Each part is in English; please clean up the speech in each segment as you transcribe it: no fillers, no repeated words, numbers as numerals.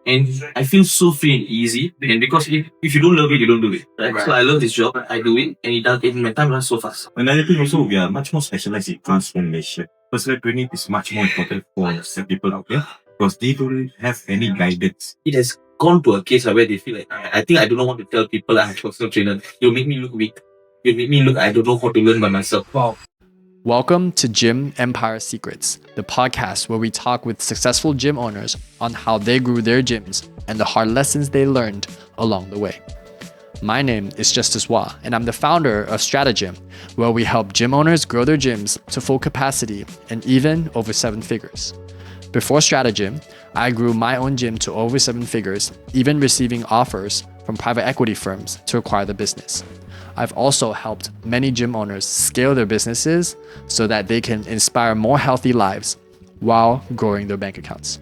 And I feel so free and easy. And because if you don't love it, you don't do it. Right? So I love this job. I do it, and my time runs so fast. Another thing also, we are much more specialized in transformation. Personal training is much more important for some people out there because they don't have any guidance. It has gone to a case where they feel like, I think I do not want to tell people I'm a personal trainer. You'll make me look weak. You'll make me look, I don't know how to learn by myself. Wow. Welcome to Gym Empire Secrets, the podcast where we talk with successful gym owners on how they grew their gyms and the hard lessons they learned along the way. My name is Justice Wah, and I'm the founder of Strategym, where we help gym owners grow their gyms to full capacity and even over 7 figures. Before Strategym, I grew my own gym to over 7 figures, even receiving offers from private equity firms to acquire the business. I've also helped many gym owners scale their businesses so that they can inspire more healthy lives while growing their bank accounts.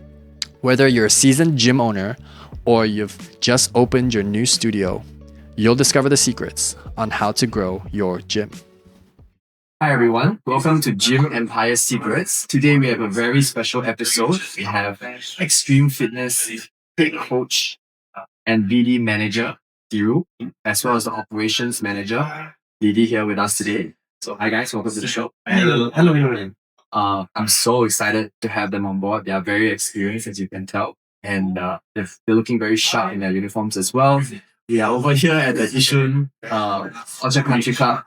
Whether you're a seasoned gym owner or you've just opened your new studio, you'll discover the secrets on how to grow your gym. Hi everyone, welcome to Gym Empire Secrets. Today we have a very special episode. We have extreme fitness head coach and BD manager Thiru, as well as the operations manager Didi here with us today. So hi guys, welcome to the show. Hello. I'm so excited to have them on board. They are very experienced, as you can tell, and they're looking very sharp in their uniforms as well. We are over here at the Yishun Orchard Country Club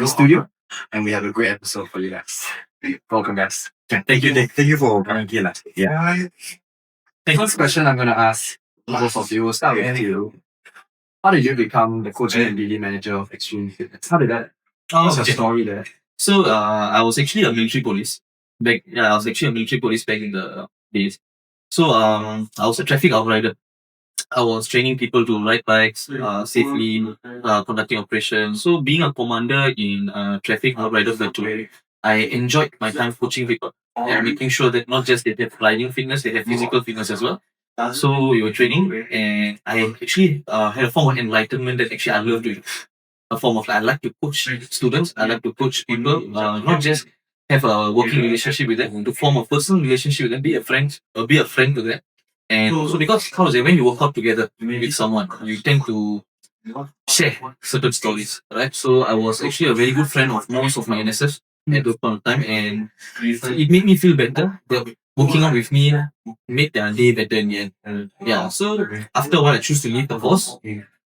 studio, and we have a great episode for you guys. Welcome, guys. Thank you for coming here. Yeah. The first question I'm going to ask both of you, we'll start with you. How did you become the coach and BD manager of Extreme Fitness? How did that? What's your story there? So I was actually a military police back. Yeah, I was actually a military police back in the days. So I was a traffic outrider. I was training people to ride bikes safely, conducting operations. So being a commander in traffic outrider platoon, I enjoyed my time coaching people and making sure that not just they have riding fitness, they have physical fitness as well. So we were training, and I actually had a form of enlightenment that actually I love doing. A form of I like to coach students, I like to coach people, not just have a working relationship with them, to form a personal relationship with them, be a friend to them. And also because when you work out together with someone, you tend to share certain stories, right? So I was actually a very good friend of most of my NSFs at that point of time, and it made me feel better. That working out with me made their day better in the end. Yeah. So after a while, I chose to leave the force.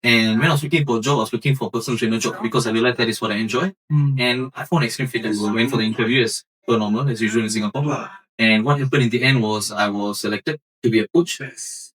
And when I was looking for a job, I was looking for a personal trainer job because I realized that is what I enjoy. And I found Extreme Fitness. I went for the interview as per normal, as usual in Singapore. And what happened in the end was I was selected to be a coach.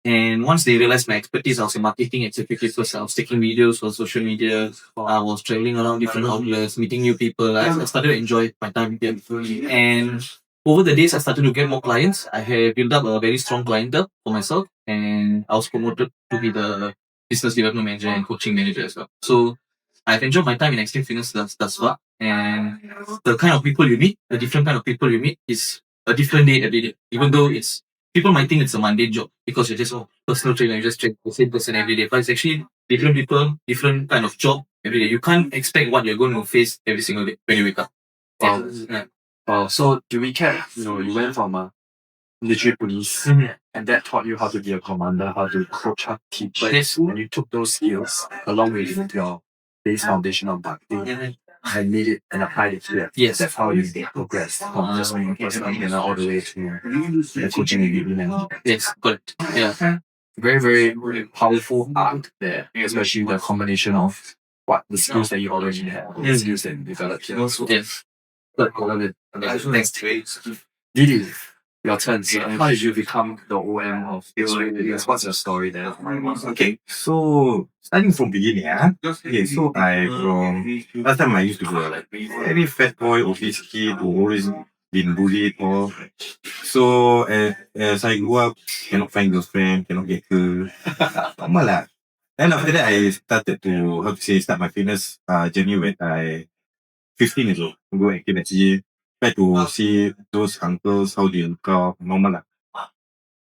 And once they realized my expertise, I was a marketing executive first. I was taking videos for social media. I was traveling around different outlets, meeting new people. I started to enjoy my time with them. And over the days, I started to get more clients. I had built up a very strong clientele for myself, and I was promoted to be the business development manager and coaching manager as well. So I've enjoyed my time in Extreme Fitness thus far. And the kind of people you meet, the different kind of people you meet is a different day every day. Even though people might think it's a mundane job because you're just a personal trainer, you just train the same person every day. But it's actually different people, different kind of job every day. You can't expect what you're going to face every single day when you wake up. So to recap, you went from a military police, and that taught you how to be a commander, how to coach, how to teach. Yes. And you took those skills along with your base foundation of marketing and made it and applied it here. Yes. That's how you progressed from just being a personal trainer all the way to the coaching and BD manager. Yes, correct. Yeah. Very, very powerful art there, especially the combination of the skills that you already have, the skills that you developed here. Yes. But I love it. Next, Didi, your turn. So how did you become the OM of Thiru? What's your story there? Okay, so starting from beginning, okay, so last time I used to go like very fat boy, obese kid who always been bullied or so as I grew up, cannot find girlfriend, cannot get girl. Normal lah. Then after that I started to start my fitness journey when I 15 years old. Go active at gym, try to see those uncles how they look out, normal lah.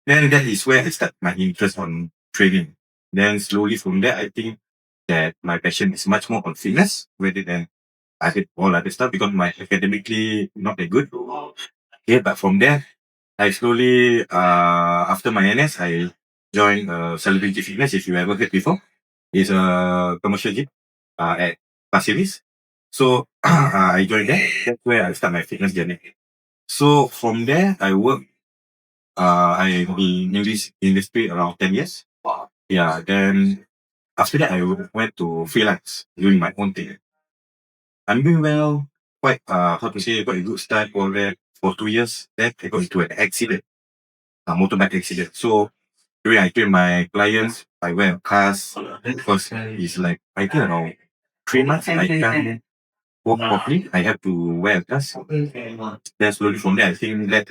Then that is where I start my interest on training. Then slowly from there, I think that my passion is much more on fitness rather than I did all other stuff because my academically not that good. Okay, but from there, I slowly after my NS, I join Celebrity Fitness, if you ever heard before. It's a commercial gym at Pasir Ris. So I joined there. That's where I start my fitness journey. So from there, I work. I've been in this industry around 10 years. Yeah. Then after that, I went to freelance doing my own thing. I'm doing well. Quite how to say, quite a good start for that for 2 years. Then I got into an accident, a motorbike accident. So during I train my clients, I wear a cast because it's like I think around 3 months I can't walk properly. I have to wear a cast. Then slowly from there, I think that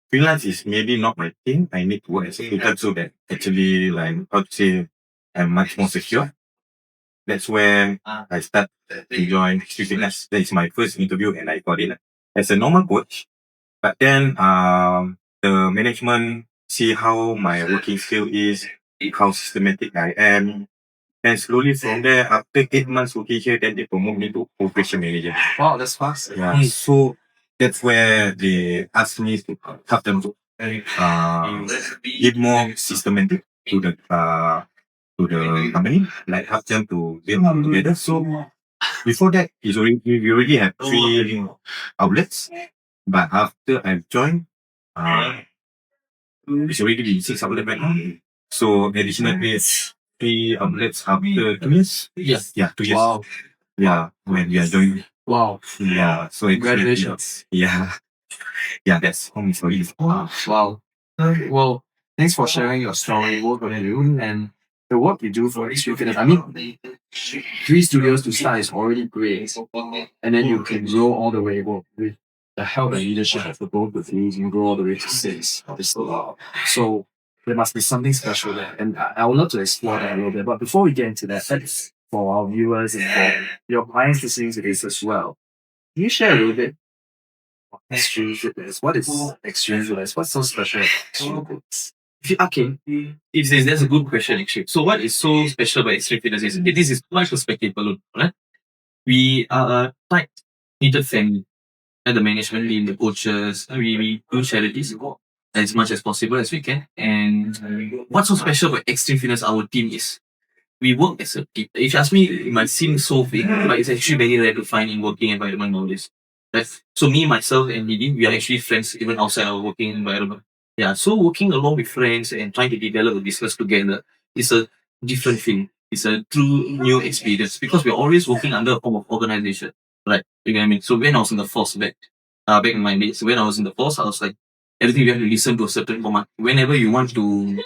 freelance is maybe not my thing. I need to work as a full-time so that actually like how to say I'm much more secure. That's where I start to join Street Fitness. That is my first interview and I got in as a normal coach. But then the management see how my working skill is, how systematic I am. And slowly from there, after 8 months working here, then they promote me to operation manager. Wow, that's fast. Yeah. So that's where they asked me to help them to give more systematic to the company, like help them to build up together. So before that, we already have 3 outlets, but after I've joined, it's already been 6 outlets right now. So additionally, 3 outlets after 2 years. Yeah, 2 years. Wow. Yeah, when we are joining. Wow. Yeah, so it's Congratulations. yeah, that's how my story is. Wow. Well, thanks for sharing your story, what you do, and the work you do for Extreme Fitness. I mean, 3 studios to start is already great. And then you can grow all the way with the help and leadership of the both of you, you can grow all the way to 6. So there must be something special there. And I would love to explore that a little bit. But before we get into that, that's for our viewers and for your clients listening to this as well. Can you share a little bit of Extreme Fitness? What is Extreme Fitness? What's so special about Extreme Fitness? Okay, that's a good question actually. So what is so special about Extreme Fitness is this is my perspective alone, right? We are a tight knitted family. And the management team, the coaches, we do charities as much as possible as we can. And what's so special about Extreme Fitness, our team is we work as a team. If you ask me, it might seem so big, but it's actually very rare to find in working environment nowadays. Right? So me, myself, and Didi, we are actually friends even outside our working environment. Yeah. So working along with friends and trying to develop a business together is a different thing. It's a true new experience because we're always working under a form of organization. Right. You get what I mean? So when I was in the force back in my days, when I was in the force, I was like, everything you have to listen to a certain format. Whenever you want to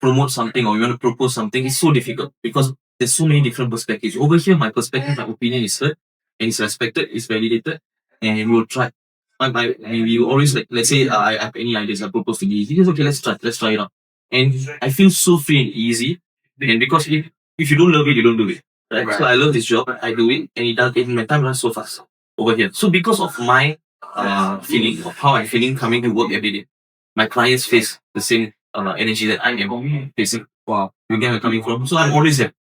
promote something or you want to propose something, it's so difficult because there's so many different perspectives. Over here, my perspective, my opinion is heard and it's respected, it's validated, and we will try. We will always like, let's say I have any ideas, I propose to you. He says, okay, let's try it out. And I feel so free and easy. And because if you don't love it, you don't do it. Right? So I love this job, I do it, and my time runs so fast over here. So because of my feeling of how I'm feeling coming to work every day, my clients face the same energy that I am facing. Wow, you get where I'm coming from. So I'm always happy.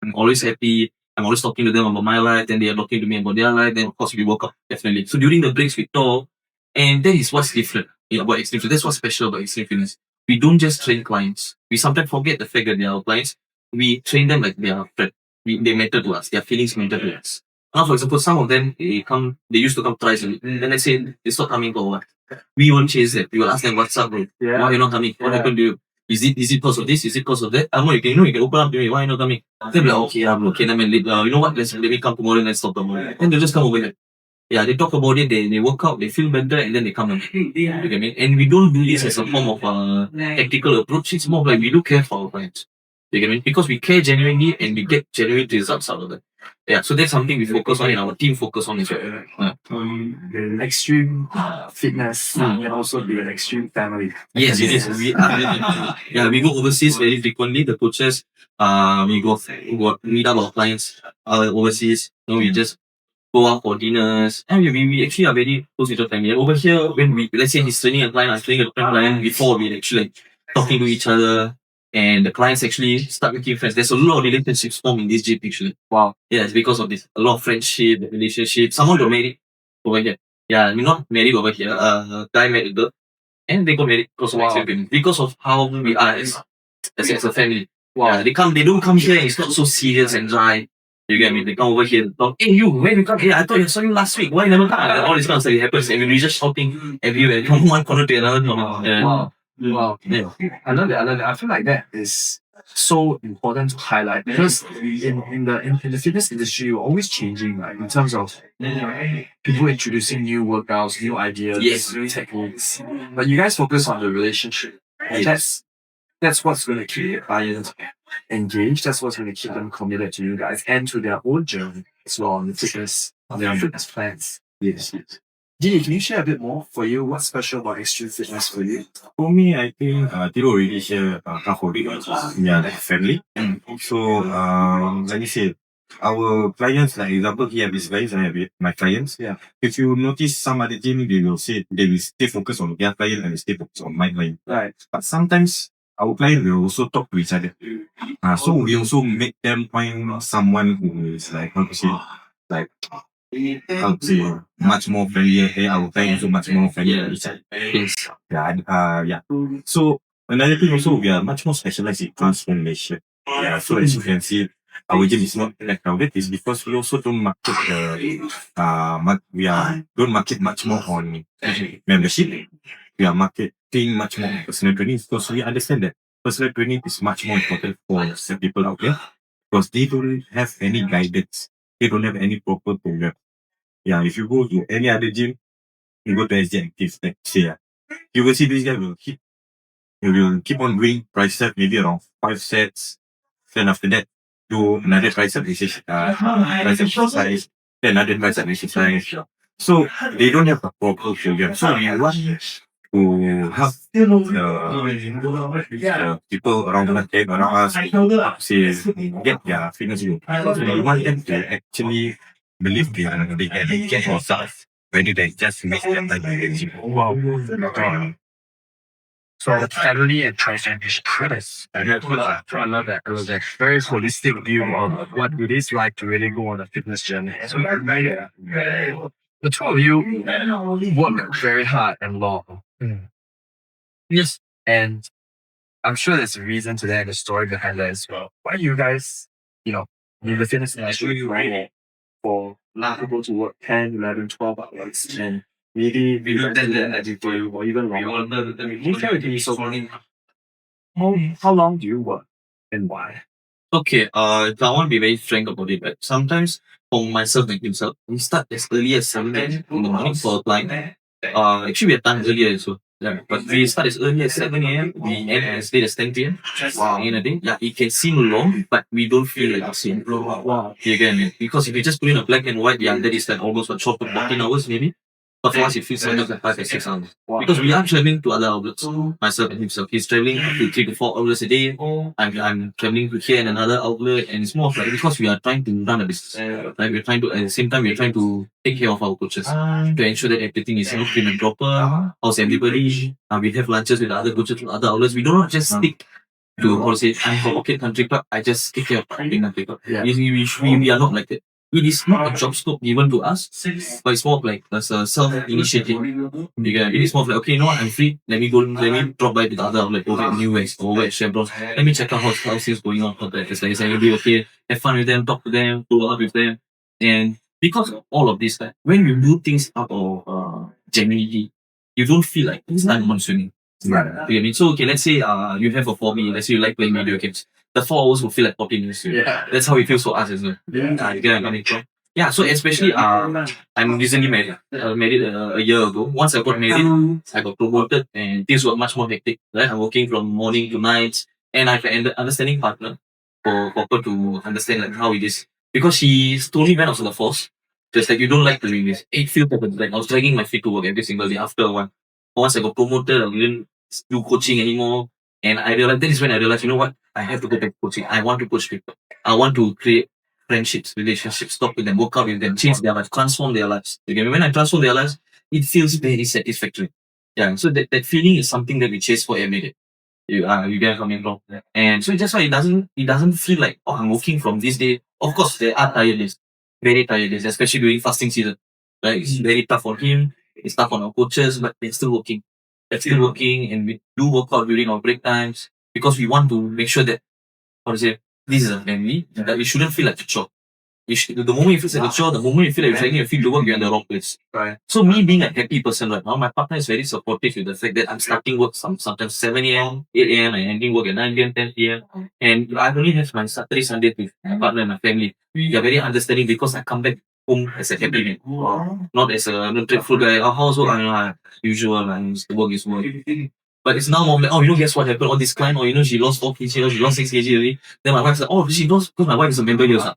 I'm always happy. I'm always talking to them about my life, then they are talking to me about their life. Then of course we work out definitely. So during the breaks we talk, and that is what's different about Extreme Fitness. That's what's special about Extreme Fitness. We don't just train clients. We sometimes forget the fact that they are our clients. We train them like they are friends. They matter to us. Their feelings matter to us. Now, for example, some of them they used to come thrice a week. Then let's say they stop coming for what? We won't chase them. We will ask them, "What's up, bro? Why you not coming? What happened to you? Is it because of this? Is it because of that? You can open up to me. Why you not coming?" They'll be like, "Okay, okay, let you know what? Let me come tomorrow and let's talk tomorrow." Then they'll just come over here. Yeah, they talk about it, they work out, they feel better, and then they come. You get me? And we don't do this as a form of tactical approach. It's more like we do care for our clients. You get me? Because we care genuinely and we get genuine results out of it. Yeah, so that's something we focus on and our team focus on as well. Yeah. Extreme Fitness can also be an extreme family. Yes, it is. We go overseas very frequently. The coaches, we go meet up our clients overseas. We just go out for dinners. And we actually are very close with the family. And over here, when let's say he's training a client, I'm training a different client, before we actually like talking to each other, and the clients actually start making friends. There's a lot of relationships formed in this gym actually. Wow. Yeah, it's because of this. A lot of friendship, relationship. Someone got married over here. Yeah, we're not married over here. Guy married a girl, and they got married because of Extreme Fitness. Because of how we are as a family. Yeah, they don't come here. It's not so serious and dry. You get me? They come over here and talk. Hey, you, when you come? Hey, I thought you saw you last week. Why you never come? And all this kind of stuff happens. And we're just shouting everywhere from one corner to another corner. Yeah. Wow. Yeah. I love it. I feel like that is so important to highlight because in the fitness industry, you're always changing, right? In terms of people introducing new workouts, new ideas, Yes. new techniques. But you guys focus on the relationship. And that's what's going to keep your clients engaged. That's what's going to keep them committed to you guys and to their own journey as well on their fitness plans. Yes. Didi, can you share a bit more for you? What's special about extreme fitness for you? For me, I think Thiru already share half of it, which is like family. So, like you said, our clients, like example here, these guys, I have it, my clients. Yeah. If you notice some other gym, they will stay focused on their client and stay focused on my client. Right. But sometimes our client will also talk to each other. So we also make them find someone who is like, how to say, like, how to say, much more friendly. Hey, our client also much more friendly with each other. Yes. Yeah. So another thing also, we are much more specialized in transformation. Yeah. So as you can see, our gym is not that crowded. It's because we also don't market don't market much more on membership. We are marketing much more on personal training because we understand that personal training is much more important for some people out there because they don't have any guidance. They don't have any proper program. Yeah, if you go to any other gym, you go to SG Active, let's say, you will see this guy will keep on doing tricep maybe around 5 sets. Then after that, do another tricep exercise, then another tricep exercise. So they don't have a proper program. So we want to help the people around us say get their fitness goal. So we want them to actually believe they can get results rather than just miss their time in the gym. Wow. So family and transformation. I love that. I love that. Very holistic view of what it is like to really go on a fitness journey. So the two of you work very hard and long. Yes. And I'm sure there's a reason to that and a story behind that as well. Why you guys, in the fitness industry, for people to work 10, 11, 12 hours and maybe We do that energy for you or even We longer. want the Can you share with me, so how long do you work and why? Okay, I want to be very frank about it, but sometimes for myself and himself, we start as early as 7 a.m. in the morning for a client. Actually, we have done earlier as well. Yeah, but we start as early as 7 a.m. We end as late as 10 p.m. In a day. Yeah, it can seem long, but we don't feel like it's long. Wow. You get me? Because if you just put in a black and white, yeah, that is like almost 12 to 14 hours maybe. But for us, it feels like 5 or 6 hours. Because we are traveling to other outlets. Myself and himself. He's traveling up to 3 to 4 outlets a day. I'm traveling to here and another outlet. And it's more of like because we are trying to run a business. Like we're trying to, at the same time, we're trying to take care of our coaches. To ensure that everything is prim and proper. How's everybody? We have lunches with other coaches from other outlets. We do not just stick to, how to say, I'm from Orchid Country Club. I just take care of Orchid Country Club. Yeah. We are not like that. It is not a job scope given to us, but it's more of like as a self-initiative. It is more of like, okay, you know what, I'm free. Let me drop by to the other outlet over at New West, over at Chevron. Let me check out how things going on for that. It's like, be okay, have fun with them, talk to them, go out with them. And because of all of this, like, when you do things out of genuinely, you don't feel like it's time consuming. Right. You get me? So, okay, let's say you have a hobby, let's say you like playing video games. The 4 hours will feel like 40 minutes to you. Yeah. That's how it feels for us as well. Yeah. You get what I'm coming from? Yeah, so especially I'm recently married. Married a year ago. Once I got married, I got promoted and things were much more hectic. Right? I'm working from morning to night and I have an understanding partner for her to understand like how it is. Because she told me when I was on the force, just like you don't like doing this. It feels like I was dragging my feet to work every single day after a while. Once I got promoted, I didn't do coaching anymore. And I realized that is when I realized, you know what? I have to go back to coaching. I want to coach people. I want to create friendships, relationships, talk with them, work out with them, change their lives, transform their lives. You get me? When I transform their lives, it feels very satisfactory. Yeah. So that feeling is something that we chase for every day. You get what I'm coming from. And so that's why it doesn't feel like, oh, I'm working from this day. Of course, there are tired days, very tired days, especially during fasting season. Right? It's very tough on him. It's tough on our coaches, but they're still working. They're still working, and we do work out during our break times. because we want to make sure that, how to say, this is a family, that it shouldn't feel like a chore. The moment you feel like a chore, the moment you feel like you're dragging your feet to work, you're in the wrong place. Right. So me being a happy person right now, my partner is very supportive with the fact that I'm starting work sometimes 7 a.m., 8 a.m. and ending work at 9 p.m., 10 p.m. And I only have my Saturday, Sunday with my partner and my family. They are very understanding because I come back home as a happy man, not as a dreadful guy. Oh, housework, usual, man. The work is work. But it's now more like, oh, guess what happened? Oh, this client, she lost 4 kg, she lost 6 kg already. Then my wife said, oh, she lost, because my wife is a member here.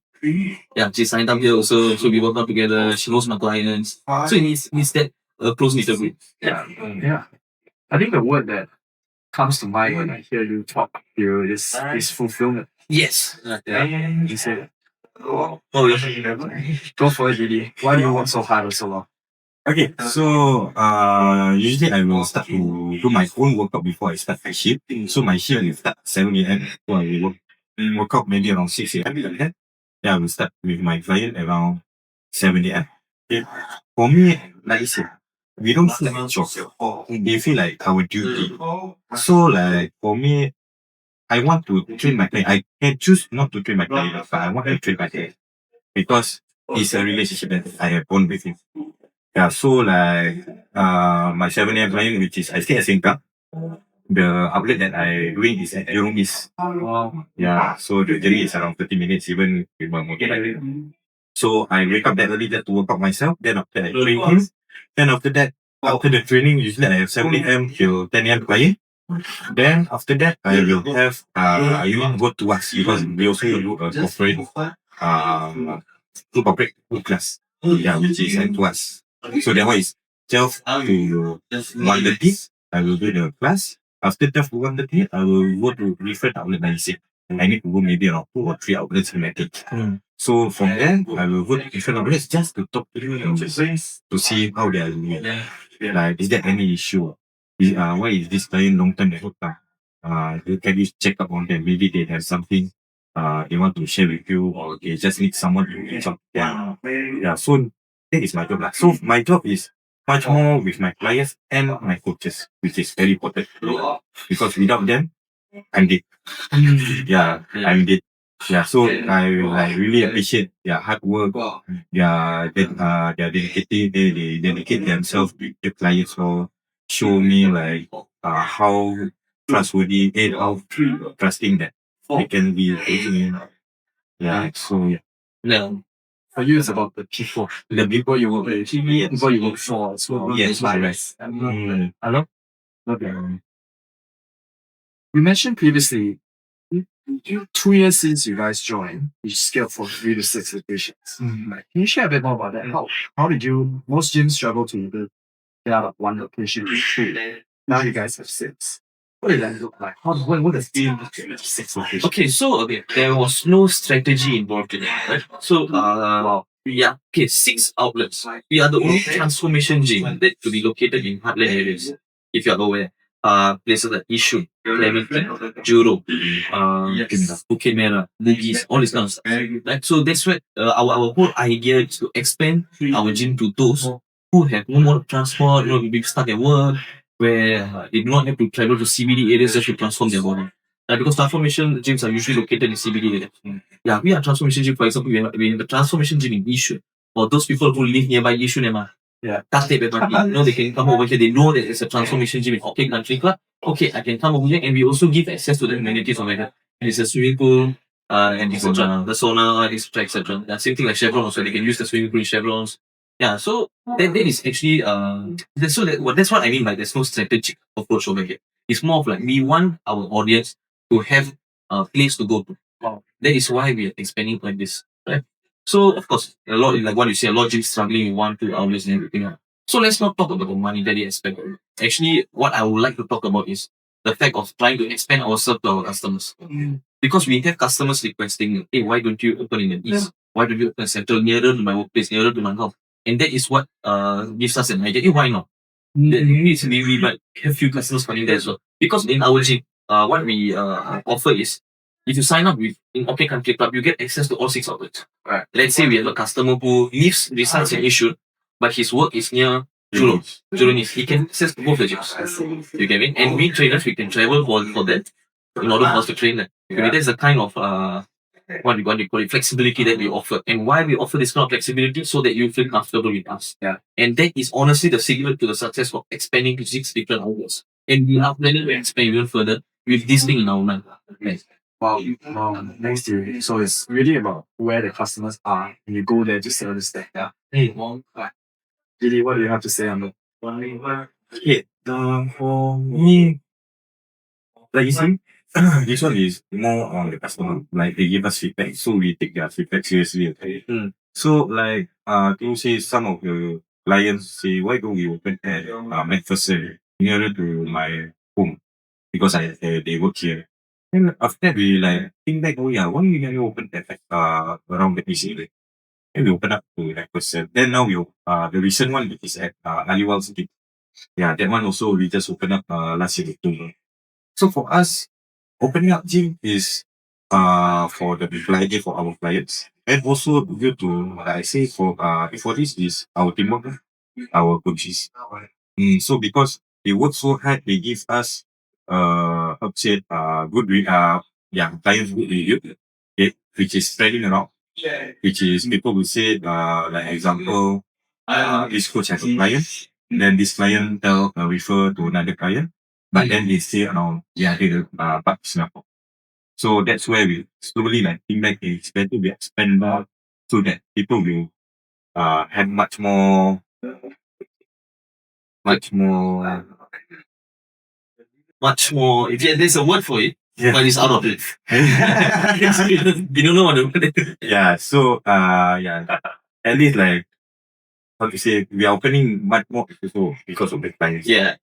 Yeah, she signed up here also, so we work out together. She knows my clients. So it needs that close knit group. Yeah. I think the word that comes to mind when I hear you talk here is fulfillment. Yes. You say, Oh, yes. go for it, Didi. Why do you work so hard or so long? Okay, so usually I will start to do my own workout before I start my shift. So my shift will start 7 a.m. So I will work out maybe around 6 a.m. like that. Then I will start with my client around 7 a.m. Okay. For me, like I said, we don't feel like job. They feel like our duty. So like for me, I want to train my client. I can choose not to train my client, but I want to train my client because it's a relationship that I have bond with him. Yeah, so like my 7 a.m. client, which is I stay at Sengkang. The outlet that I doing is at Jurong East. Yeah, so the journey is around 30 minutes even with my motorbike. So I wake up that early just to work out myself. Then after that, I train him. Then after that, after the training, usually I have 7 a.m. till 10 a.m. client. Then after that, I will have I will go to us because we also do a corporate class. Yeah, which is at us. So that one is 12 to 1:30. I will do the class. After 12 to 1:30, I will go to different outlet and say I need to go maybe around 2 or 3 outlets in Matic. So from there, I will go to different outlets just to talk to them, to see how they are doing. Like, is there any issue? Why is this client long time at hotel? Can you check up on them? Maybe they have something they want to share with you, or they just need someone to talk. Yeah. So that is my job. So my job is much more with my clients and my coaches, which is very important because without them, I'm dead. Yeah, I'm dead. Yeah, so I really appreciate their hard work. They're dedicated. They dedicate themselves to the clients, or show me like how trustworthy and how trusting that they can be. Yeah, so Yeah. For you, it's about the people. The people you work with. People you work for. So yes, right. Hello? Okay. We mentioned previously, 2 years since you guys joined, you scaled from 3 to 6 locations. Can you share a bit more about that? How did you, most gyms struggle to even get out of one location to 3. Now you guys have 6. What did that look like? What does team look like 6 locations? Okay, so there was no strategy involved in it, right? So yeah, okay, 6 outlets. We are the only transformation gym that to be located in heartland areas, if you are aware. Places like Yishun, Clementi, Jurong, Bukit Merah, Bugis, all this kind of stuff. Right? So that's why our whole idea is to expand our gym to those who have no more transport, be stuck at work, where they do not have to travel to CBD areas just to transform their body. Because transformation gyms are usually located in CBD areas. Yeah, we are transformation gym, for example, we have the transformation gym in Yishun. Or those people who live nearby Yishun Khatib MRT, they can come over here. They know that it's a transformation gym in Hokkien Country Club. Okay, I can come over here, and we also give access to the amenities over here. And it's a swimming pool, and etc. The sauna, etc. etc. Yeah, same thing like Chevron also. They can use the swimming pool in Chevrons. Yeah, so that is actually that's what I mean by there's no strategic approach over here. It's more of like we want our audience to have a place to go to. That is why we are expanding like this. Right? So of course, a lot like what you say, a lot of gyms struggling with 1, 2 outlets and everything. So let's not talk about the monetary aspect of it. Actually, what I would like to talk about is the fact of trying to expand ourselves to our customers. Because we have customers requesting, hey, why don't you open in the east? Why don't you open central, nearer to my workplace, nearer to my house? And that is what gives us an idea. Hey, why not? We might have few customers coming there as well. Because in our gym, what we offer is, if you sign up with in OK Country Club, you get access to all 6 outlets. Right. Let's say we have a customer who resides in Yishun, but his work is near Jurong East. He can access to both the gyms. You get it? And we trainers, we can travel for that. in order for us to train them. Okay, that's the kind of what you call it, flexibility that we offer. And why we offer this kind of flexibility? So that you feel comfortable with us. Yeah. And that is honestly the secret to the success of expanding to 6 different outlets. And we are planning to expand even further with this thing in our mind. Yes. Wow, thanks to you. So it's really about where the customers are, and you go there to service them. Yeah. Didi, what do you have to say on that? Okay, for me, like you see, this one is more on the customer. Like they give us feedback, so we take their feedback seriously. Okay. So like to say some of the clients say, why don't we open at McPherson nearer to my home because they work here. And after that we like think back, oh yeah, why we never open at around the PC area? And we open up to McPherson. Then now we the recent one is at Aliwal Street. Yeah, that one also we just opened up last year October. So for us, opening up gym is for the client for our clients. And also due to like I say for this is our teamwork, our coaches. So because they work so hard, they give us upset good clients good review, okay, which is spreading around. Which is people will say like example, this coach has a client, then this client refer to another client, but then they say around the part of Singapore. So that's where we slowly like think back it's better we expand more so that people will have much more If there's a word for it, but it's out of it. You don't know what to put it. Yeah, so at least like how to say we are opening much more also because of the clients. Yeah.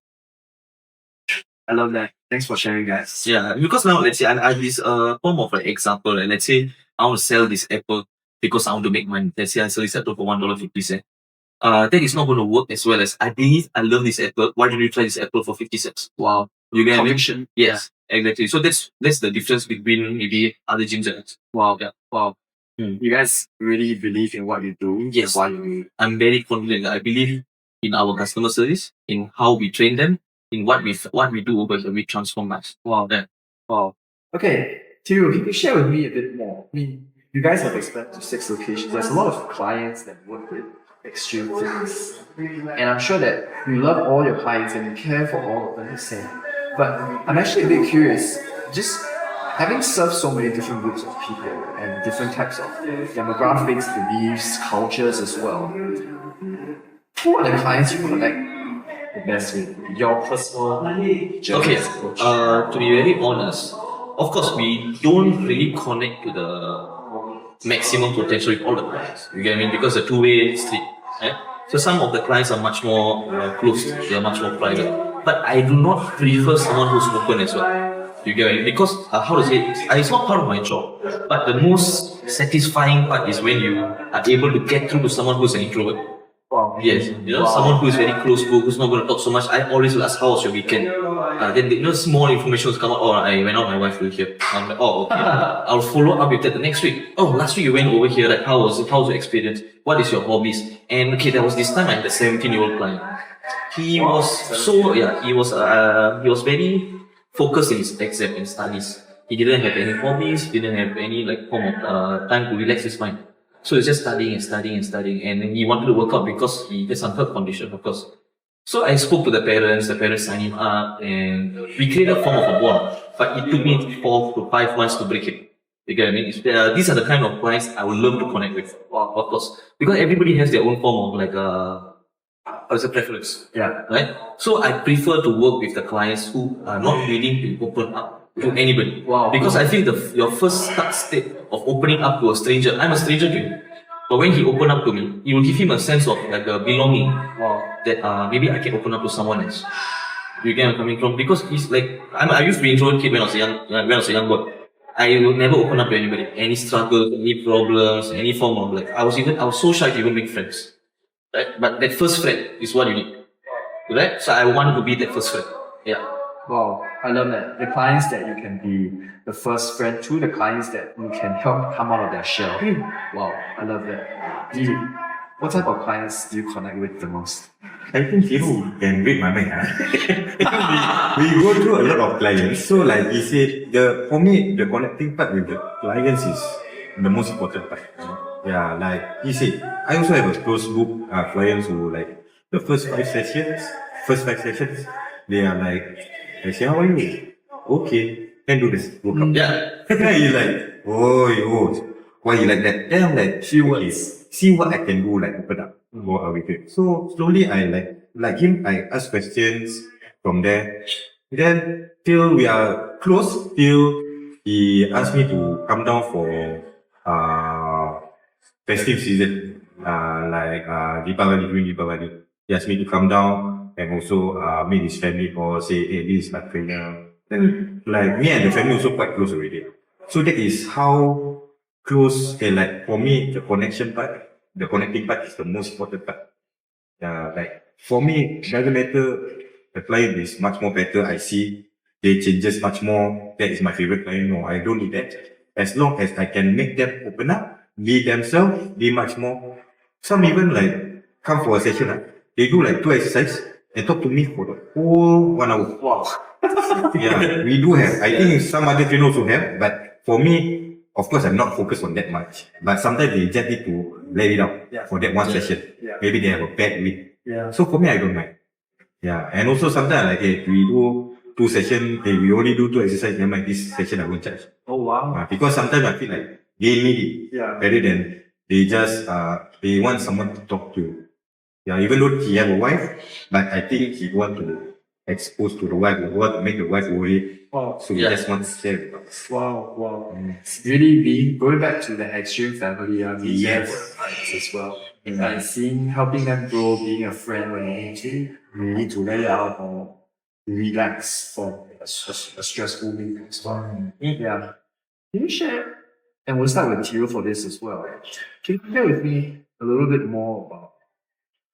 I love that. Thanks for sharing, guys. Yeah, because now let's say I this form of an example. Like, let's say I want to sell this apple because I want to make money. Let's say I sell this apple for $1.50. That is not going to work as well as I believe I love this apple. Why don't you try this apple for 50 cents? Wow. You get what I mean? Conviction. Yes, exactly. So that's the difference between maybe other gyms and us. Wow. Yeah. Wow. You guys really believe in what you do. Yes. Why you I'm very confident. I believe in our customer service, in how we train them, in what we do over here. We transform us. Wow. Yeah. Wow. Okay, Thiru, can you share with me a bit more? I mean, you guys have expanded to 6 locations. There's a lot of clients that work with extreme fitness. And I'm sure that you love all your clients and you care for all of them the same. But I'm actually a bit curious, just having served so many different groups of people and different types of demographics, beliefs, cultures as well, who are the clients you connect the best with? Your personal journey Okay. as a coach? To be very honest, of course we don't really connect to the maximum potential with all the clients. You get what I mean? Because it's a two-way street. Right? So some of the clients are much more close. They are much more private. But I do not prefer someone who's open as well. You get what I mean? Because how to say it's not part of my job. But the most satisfying part is when you are able to get through to someone who's an introvert. Wow. Yes, someone who is very close book, who's not going to talk so much. I always will ask, how was your weekend? Then small information will come out. Oh, I went out, my wife will hear. I'm like, oh, okay. I'll follow up with that the next week. Oh, last week you went over here. Like, how was it? How was your experience? What is your hobbies? And okay, there was this time I had a 17-year-old client. He was he was very focused in his exam and studies. He didn't have any hobbies. Didn't have any form of time to relax his mind. So he's just studying and studying and studying, and then he wanted to work out because he has some health condition, of course. So I spoke to the parents signed him up, and we created a form of a bond. But it took me 4 to 5 months to break it. You get what I mean? These are the kind of clients I would love to connect with, of course. Because everybody has their own form of preference. Yeah. Right? So I prefer to work with the clients who are not willing to open up to anybody. Wow. Because I feel your first state of opening up to a stranger, I'm a stranger to him. But when he opened up to me, it will give him a sense of a belonging. Wow. That maybe I can open up to someone else. You get where I'm coming from? Because he's I used to be an introvert kid when I was a young boy. I would never open up to anybody. Any struggles, any problems, any form of I was so shy to even make friends. Right? But that first friend is what you need. Right? So I want to be that first friend. Yeah. Wow, I love that. The clients that you can be the first friend to, the clients that you can help come out of their shell. Wow, I love that. Didi, What type of clients do you connect with the most? I think Thiru can read my mind. we go through a lot of clients. So like he said, for me, the connecting part with the clients is the most important part. Yeah, like he said, I also have a close book clients who like the first five sessions, they are like, I say, how are you? Okay, can do this. Workout. Yeah. He's like, oh, why you like that? Then I'm like, okay, see what I can do, like open up, go out with it. So slowly I like him, I ask questions from there. Then till we are close, till he asked me to come down for uh festive season, during Deepavali. He asked me to come down and also meet his family or say, hey, this is my trainer. Then like me and the family also quite close already. So that is how close, like for me, the connection part, the connecting part is the most important part. Like for me, doesn't matter. The client is much more better. I see they changes much more. That is my favorite client. No, I don't need that. As long as I can make them open up, be themselves, be much more. Some even like come for a session. They do like 2 exercise and talk to me for the whole 1 hour. Wow. Yeah, we do have. I think some other trainers also have, but for me, of course, I'm not focused on that much. But sometimes they just need to let it out for that one session. Maybe they have a bad week. So for me, I don't mind. Yeah, and also sometimes like, hey, we do 2 sessions, hey, we only do 2 exercises, never mind, this session I won't charge. Oh wow. Because sometimes I feel like they need it rather than they just they want someone to talk to. Yeah, even though he have a wife, but I think he want to expose to the wife, or want to make the wife worried. Wow. So he just wants to share with us. Wow. It's really being going back to the extreme family, we have clients as well. And helping them grow, being a friend when you need to let it out or relax from a stressful week as well. Yeah. Can you share? And we'll start with Thiru for this as well. Can you share with me a little bit more about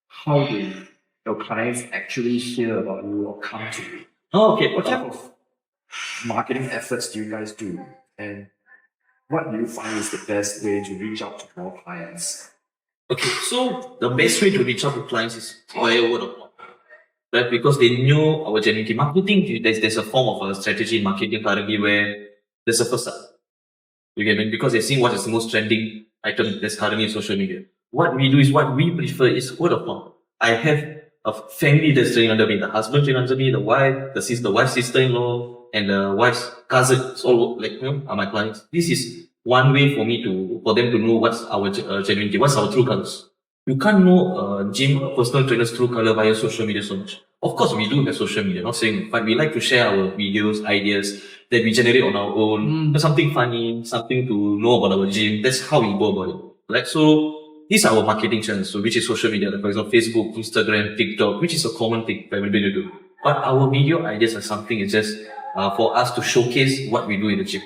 how do your clients actually hear about you or come to you? Oh, okay. What type of marketing efforts do you guys do? And what do you find is the best way to reach out to more clients? Okay, so the best way to reach out to clients is via word of mouth, right? Because they know our genuinity. Marketing, there's a form of a strategy in marketing currently where there's a first start. You get me? Because they're seeing what is the most trending item that's currently in social media. What we do is what we prefer is word of mouth. I have a family that's training under me, the husband training under me, the wife, the wife's sister-in-law, and the wife's cousin. It's all like are my clients. This is one way for them to know what's our genuinity, what's our true colors. You can't know gym personal trainer's true color via social media so much. Of course, we do have social media, not saying, but we like to share our videos, ideas that we generate on our own. Something funny, something to know about our gym. That's how we go about it. Right? So these are our marketing channels, so which is social media, like for example, Facebook, Instagram, TikTok, which is a common thing for everybody to do. But our video ideas are something is just for us to showcase what we do in the gym.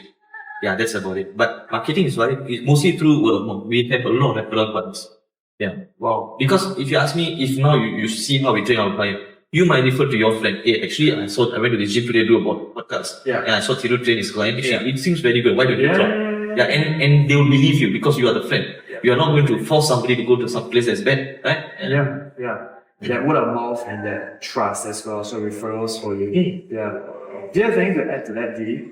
Yeah, that's about it. But marketing is mostly through word of mouth. We have a lot of referral partners. Yeah. Wow. Because if you ask me, if now you see how we train our client, you might refer to your friend. Hey, actually, I went to the gym today to do a podcast. Yeah. And I saw Thiru train his client. Actually, it seems very good. Why don't you try? Yeah. And they will believe you because you are the friend. You are not going to force somebody to go to some place that's bad, right? Yeah. That word of mouth and that trust as well. So referrals for you. Yeah. Do you have anything to add to that, Didi?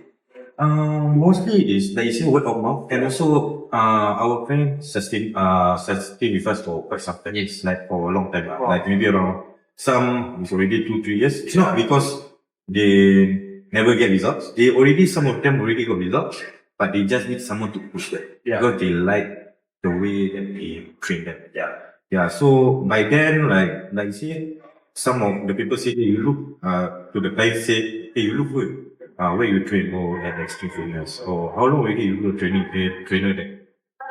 Mostly is like you say word of mouth, and also our friend sustain with us for quite some time. Yes. Like for a long time. Like maybe around some it's already 2-3 years. It's not because they never get results. Some of them already got results, but they just need someone to push them. Because they like the way that we train them. Yeah. So by then, like you see, some of the people say, hey, you look to the client say, hey, you look good. Where you train? At Extreme Fitness. How long already you go trainer there?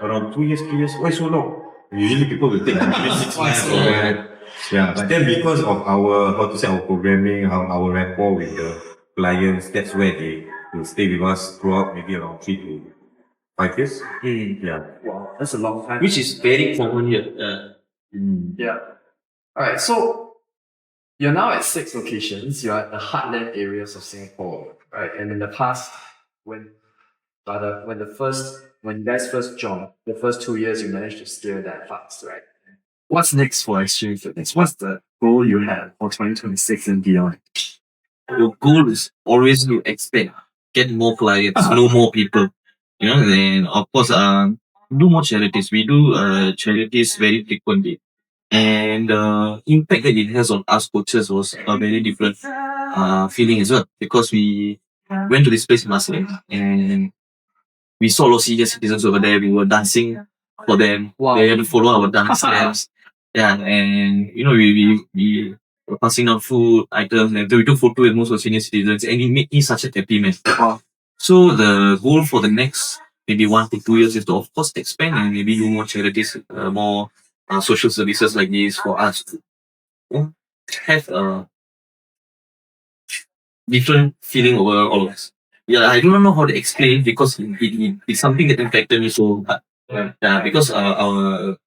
Around 2 years, 3 years. Why so long? Usually people will take maybe 6 months or whatever. Yeah, but then because of our programming, our rapport with the clients, that's where they will stay with us throughout maybe around 3 to 5 years. Yeah. Wow, that's a long time. Which is very common here. Yeah. Alright, so you're now at 6 locations. You're at the heartland areas of Singapore, right? And in the past, when you guys first joined, the first 2 years, you managed to scale that fast, right? What's next for Extreme Fitness? What's the goal you have for 2026 and beyond? Your goal is always to expand, get more clients, know more people. And of course, do more charities. We do charities very frequently, and the impact that it has on us coaches was a very different feeling as well, because we went to this place in Marseille and we saw a lot of senior citizens over there. We were dancing for them. Wow. They had to follow our dance steps. Yeah, and we were passing out food items, and we took photo with most of the senior citizens, and it made me such a happy man. Wow. So the goal for the next maybe 1 to 2 years is to of course expand and maybe do more charities, more social services like this for us to have a different feeling over all of us. Yeah, I don't know how to explain because it's something that impacted me so hard. Yeah, because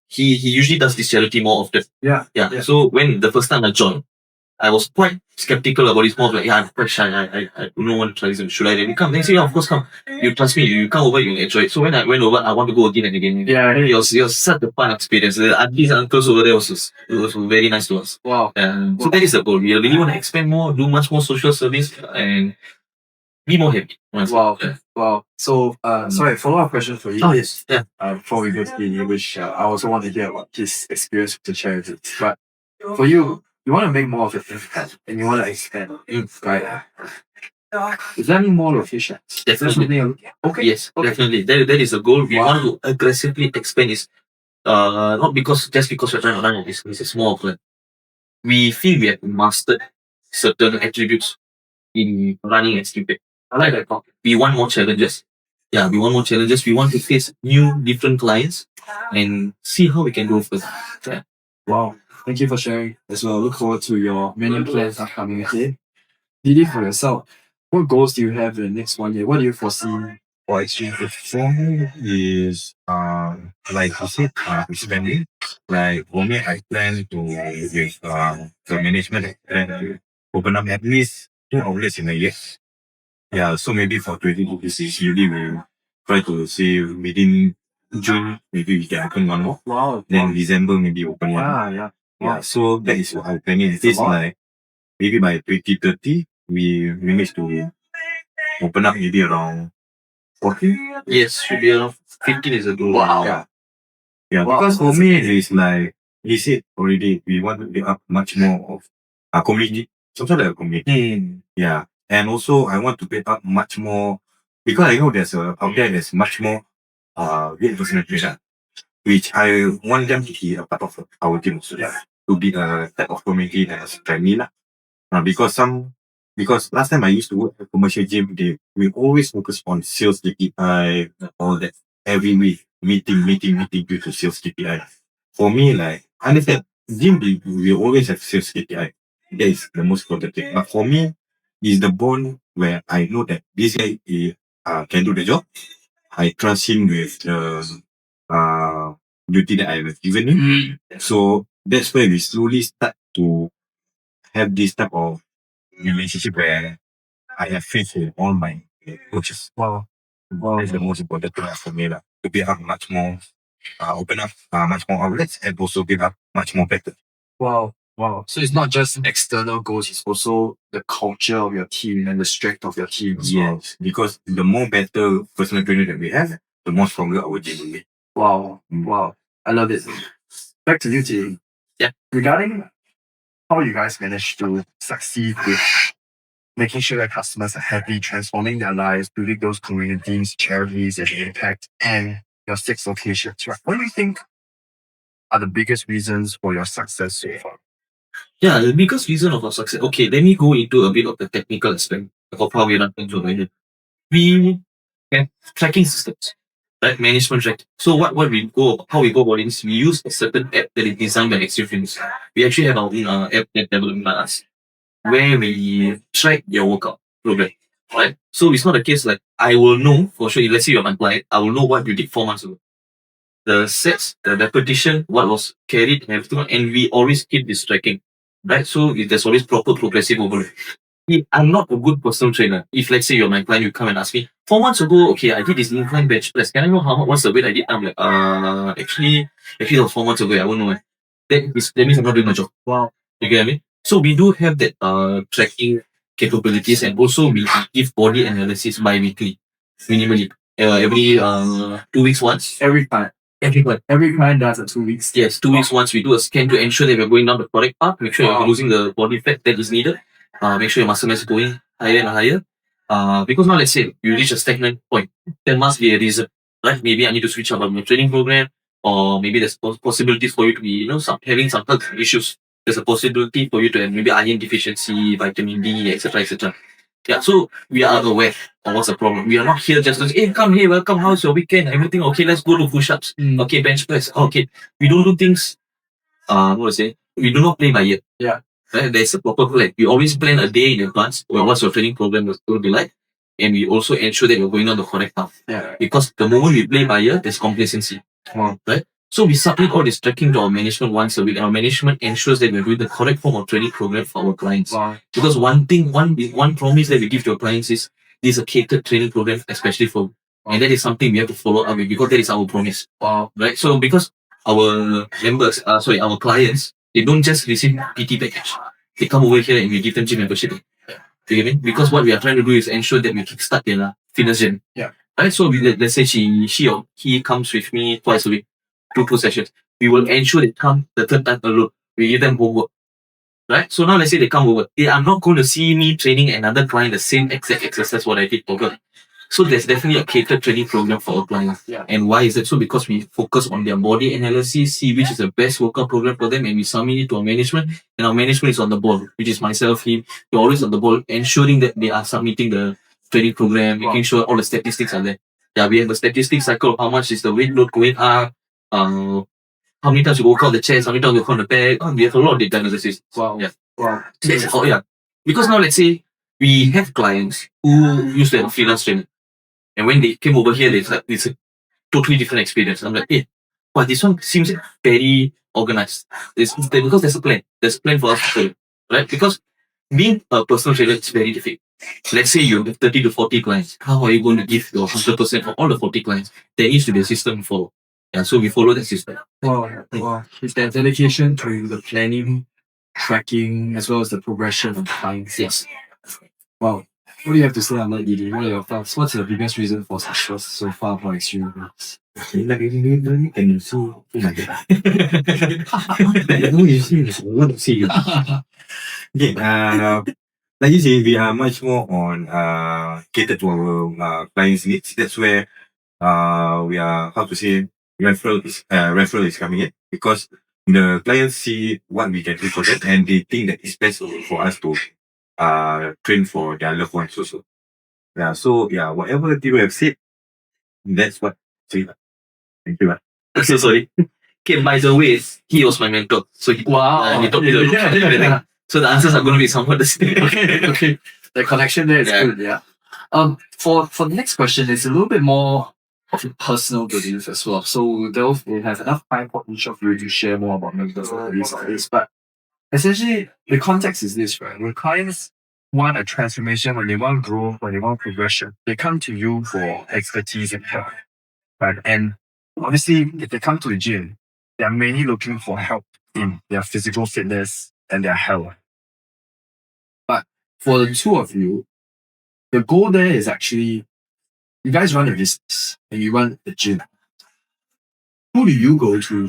he usually does this charity more often. Yeah. Yeah. So when the first time I joined, I was quite skeptical about it. More of like, yeah, I'm quite shy. I don't want to try this. Should I really come? Then he said, yeah, of course come. You trust me. You come over, you enjoy it. So when I went over, I want to go again and again. Yeah. It was such a fun experience. The aunties and uncles over there was very nice to us. Wow. So that is the goal. We really want to expand more, do much more social service, and be more happy. Wow. Wow. So, sorry, follow-up question for you. Oh yes. Yeah. Before we go to the which I also want to hear about his experience with the charity. But for you, you want to make more of an impact and you want to expand, right? Is there any more locations? Definitely. Okay. Yes, definitely. That is the goal. We want to aggressively expand this. Not just because we're trying to run a business. It's more of like we feel we have mastered certain attributes in running Extreme Fit. I like that thought. We want more challenges. Yeah, we want more challenges. We want to face new, different clients and see how we can go further. Yeah. Wow. Thank you for sharing as well. Look forward to your many plans upcoming ahead. Didi, for yourself, what goals do you have in the next 1 year? What do you foresee for Extreme Fit? For me is like you said, expanding. Like for me, I plan to with the management I plan to open up at least 2 outlets in a year. Yeah, so maybe for 2026, usually we try to say within June, maybe we can open one more. Wow. Then December, maybe open one. Yeah. Yeah, so that is what I'm planning. At least like maybe by 2030, we manage to open up maybe around 40. Yes, should be around 15 is a goal. Wow. Yeah, Wow, because for that's me, amazing. it's like he said already, we want to build up much more of a community, something like a community. Yeah, and also I want to build up much more because I know out there there's much more great personal trainer, which I want them to be a part of our team also, to be a type of community that's friendly lah. Because last time I used to work at a commercial gym, we always focus on sales KPI, all that every week, meeting due to sales KPI. For me, like I understand gym we always have sales KPI. That is the most important thing. But for me, is the bond where I know that this guy can do the job. I trust him with the duty that I have given him. So that's where we slowly start to have this type of relationship where I have faith in all my coaches. Wow. That's the most important thing for me lah. To be up much more, open up much more outlets and also give up much more better. Wow. So it's not just external goals, it's also the culture of your team and the strength of your team as well. Yes, because the more better personal trainer that we have, the more stronger our team will be. Wow. I love it. Back to you, T. Yeah. Regarding how you guys managed to succeed with making sure that customers are happy, transforming their lives, building those communities, charities, and impact, and your 6 locations, right? What do you think are the biggest reasons for your success so far? Yeah, the biggest reason of our success. Okay, let me go into a bit of the technical aspect of how we run things over here. We have tracking systems, right? Management track. So how we go about it is we use a certain app that is designed by Extreme Fitness. We actually have our own app that developed by us, where we track your workout program, right? So it's not a case like I will know for sure. Let's say you're my client, I will know what you did 4 months ago. The sets, the repetition, what was carried, and everything, and we always keep this tracking, right? So there's always proper progressive overload. I'm not a good personal trainer. If let's say you're my client, you come and ask me 4 months ago, okay, I did this incline bench press. Can I know what's the weight I did? I'm like, actually, that was 4 months ago. I won't know. that means I'm not doing my job. Wow. You get what I mean? So we do have that tracking capabilities, and also we give body analysis bi-weekly, minimally. Every 2 weeks once. Every client. Every client does a 2 weeks. Yes, 2 weeks once we do a scan to ensure that we're going down the correct path, make sure you're losing the body fat that is needed, make sure your muscle mass is going higher and higher. Because now let's say you reach a stagnant point, there must be a reason, right? Maybe I need to switch up on my training program, or maybe there's possibilities for you to be, having some health issues. There's a possibility for you to have maybe iron deficiency, vitamin D, etc., etc. Yeah, so we are aware of what's the problem. We are not here just to say, hey, come here, welcome, how's your weekend? Everything okay, let's go to push-ups. Okay, bench press. Okay. We don't do things, we do not play by ear. Yeah. Right? There's a proper plan. We always plan a day in advance what's your training program is going to be like. And we also ensure that you're going on the correct path. Yeah. Because the moment we play by ear, there's complacency. Wow. Right? So we submit all this tracking to our management once a week. And our management ensures that we're doing the correct form of training program for our clients. Wow. Because one promise that we give to our clients is this is a catered training program, especially for, and that is something we have to follow up with because that is our promise. Wow. Right? So because our members, our clients, they don't just receive PT package. They come over here and we give them gym membership. You get me? Because what we are trying to do is ensure that we kickstart their fitness journey. Yeah. Right? So let's say she or he comes with me twice a week, two sessions. We will ensure they come the third time alone. We give them homework. Right? So now let's say they come over. They are not going to see me training another client the same exact exercise what I did for her. So there's definitely a catered training program for our clients. Yeah. And why is that? So because we focus on their body analysis, see which is the best workout program for them, and we submit it to our management. And our management is on the ball, which is myself, him. We're always on the ball, ensuring that they are submitting the training program, making sure all the statistics are there. Yeah, we have a statistics cycle of how much is the weight load going up, how many times you work out the chest, how many times you work on the back. We have a lot of data analysis. Wow. Yeah. Wow. Yeah. Because now let's say we have clients who used to have freelance training. And when they came over here, it's a totally different experience. I'm like, hey, but this one seems very organized. Because there's a plan. There's a plan for us to follow, right? Because being a personal trainer is very difficult. Let's say you have 30 to 40 clients. How are you going to give your 100% for all the 40 clients? There needs to be a system to follow. Yeah, so we follow that system. Wow. Wow. Is there dedication to the planning, tracking, as well as the progression of the clients? Yes. Wow. What do you have to say on that, Didi? What are your thoughts? What's the biggest reason for success so far for Extreme Fitness? Like you can see, oh my god. You see, I want to see you. Okay, like you say, we are much more on catered to our clients' needs. That's where we are, how to say, referral is coming in, because the clients see what we can do for them and they think that it's best for us to train for their loved ones also. Yeah, so yeah, whatever Thiru have said, that's what. Thank you. I'm so sorry. Okay, by the way, he was my mentor. So he taught me everything. So the answers are going to be somewhat the same. Okay. The connection there is good, yeah. For the next question, it's a little bit more of a personal belief as well. So we'll have enough time for each of you to share more about mental beliefs of this. But essentially, the context is this, right? When clients want a transformation, when they want growth, when they want progression, they come to you for expertise and help, right? And obviously, if they come to the gym, they are mainly looking for help in their physical fitness and their health. But for the two of you, the goal there is actually, you guys run a business and you run the gym. Who do you go to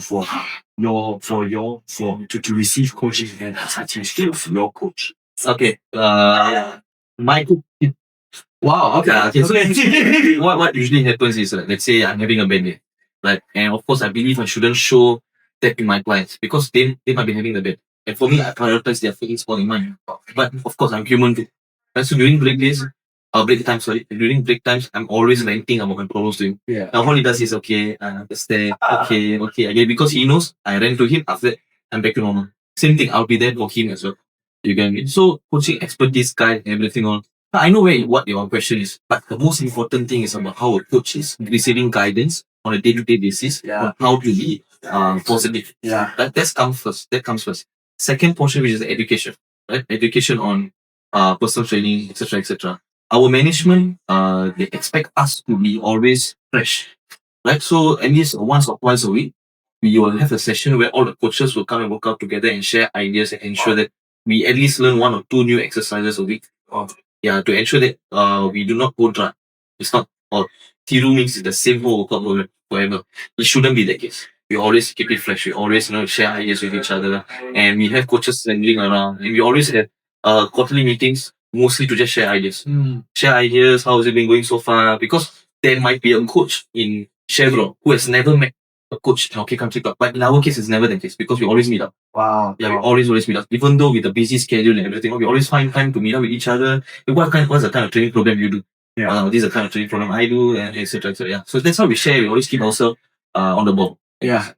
to receive coaching and expertise from your coach? Okay. My coach. Wow. Okay. So what usually happens is, let's say I'm having a bad day, right? And of course, I believe I shouldn't show that in my clients because they might be having a bad. And for me, I prioritize their feelings more than mine. But of course, I'm human too. And so during during break times, I'm always venting about my problems to him. Yeah. Now, all he does is, okay, I understand. Okay, again, because he knows I ran to him after that, I'm back to normal. Same thing, I'll be there for him as well. You get me? So, coaching expertise, guide, everything on. I know what your question is, but the most important thing is about how a coach is receiving guidance on a day-to-day basis on how to be positive. Yeah. That comes first. Second portion, which is the education, right? Education on personal training, etc., etc. Our management, they expect us to be always fresh, right? So at least once or twice a week, we will have a session where all the coaches will come and work out together and share ideas and ensure that we at least learn 1 or 2 new exercises a week. Yeah, to ensure that we do not go dry. It's not Thiru means it's the same whole workout program forever. It shouldn't be the case. We always keep it fresh. We always share ideas with each other, and we have coaches wandering around, and we always have quarterly meetings mostly to just share ideas. Share ideas. How has it been going so far? Because there might be a coach in Chevron who has never met a coach in Hockey Country Club, but in our case, it's never the case because we always meet up. Wow. Yeah, we always meet up. Even though with the busy schedule and everything, we always find time to meet up with each other. What's the kind of training program you do? This is the kind of training program I do, and etc. Yeah. So that's how we share. We always keep ourselves on the ball. Yeah.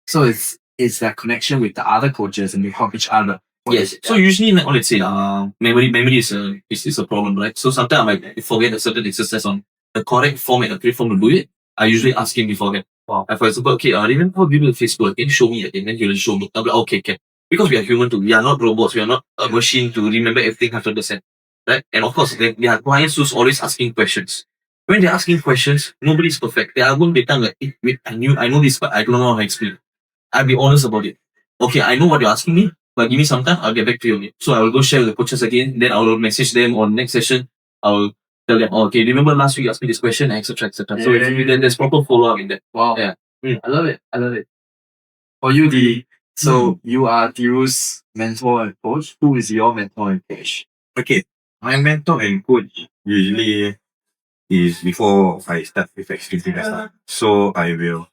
So it's that connection with the other coaches and we help each other. Yes. So usually, let's say, memory is a problem, right? So sometimes I might forget a certain exercise on the correct form and the correct form to do it. I usually ask him beforehand. Wow. For example, okay, remember how people Facebook again? Show me again. Then he'll show me. I'll be like, okay, okay. Because we are human too. We are not robots. We are not a machine to remember everything 100%. Right? And of course, there are clients who's always asking questions. When they're asking questions, nobody's perfect. They are going to be like, wait, I know this, but I don't know how to explain. I'll be honest about it. Okay, I know what you're asking me, but give me some time, I'll get back to you on it. So I will go share with the coaches again, then I will message them on next session. I will tell them, okay, remember last week you asked me this question, etc. etc. So then there's proper follow-up in that. Wow. Yeah. I love it. For you, Didi, so you are Thiru's mentor and coach. Who is your mentor and coach? Okay, my mentor and coach usually is before I start with extreme fitness. So I will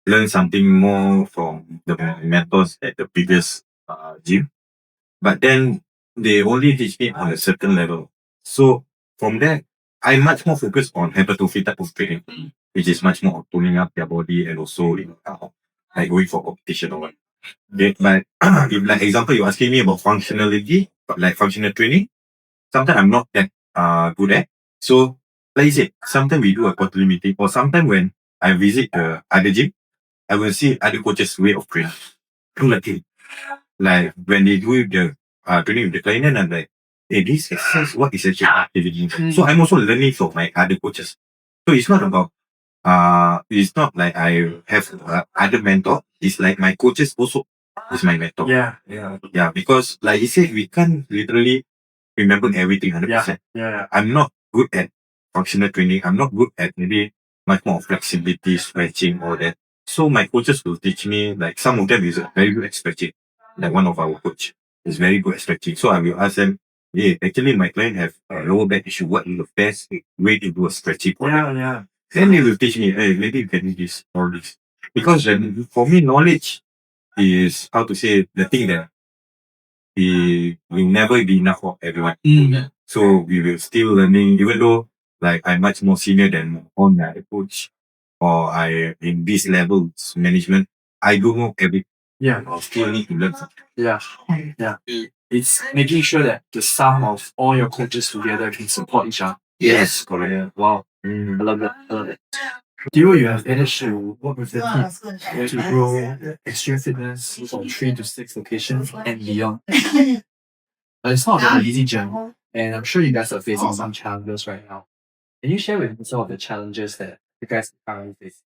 learn something more from the mentors at the previous gym. But then they only teach me on a certain level. So from there, I'm much more focused on hypertrophy type of training, which is much more toning up their body and also like going for competition or what. Okay, but if like example you're asking me about functionality, like functional training, sometimes I'm not that good at. So like you said, sometimes we do a quarterly meeting, or sometimes when I visit the other gym, I will see other coaches' way of training. Like when they do the training with the client, and I'm like, hey, this exercise, what is actually activity? So I'm also learning from my other coaches. So it's not about it's not like I have other mentor. It's like my coaches also is my mentor. Yeah. Because like you said, we can't literally remember everything 100%. I'm not good at functional training. I'm not good at maybe much more flexibility, stretching, all that. So my coaches will teach me, like some of them is very good at stretching. Like one of our coach is very good at stretching. So I will ask them, hey, actually my client have a lower back issue. What is the best way to do a stretching? Then they will teach me, hey, maybe you can do this or this. Because for me, knowledge is, how to say, the thing that it will never be enough for everyone. So we will still learning, even though like I'm much more senior than on the coach, or I in this level management, I don't know everything. I still need to learn. It's making sure that the sum of all your coaches together can support each other. Yes, correct. Wow. I love it. Thiru, you have managed to work with the team to grow extreme fitness from 3 to 6 locations and beyond. It's not an easy journey, and I'm sure you guys are facing some challenges right now. Can you share with me some of the challenges that you guys are currently facing?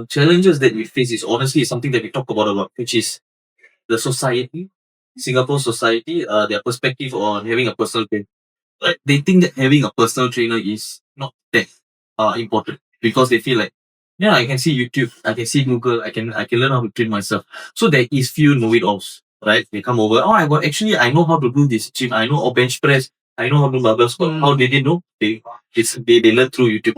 Challenges that we face is honestly something that we talk about a lot, which is the society, Singapore society, their perspective on having a personal trainer. They think that having a personal trainer is not that important because they feel like, yeah, I can see YouTube, I can see Google, I can learn how to train myself. So there is few know-it-alls, right? They come over, I know how to do this gym, I know how bench press, I know how to do barbell squat. How did they know? They learn through YouTube.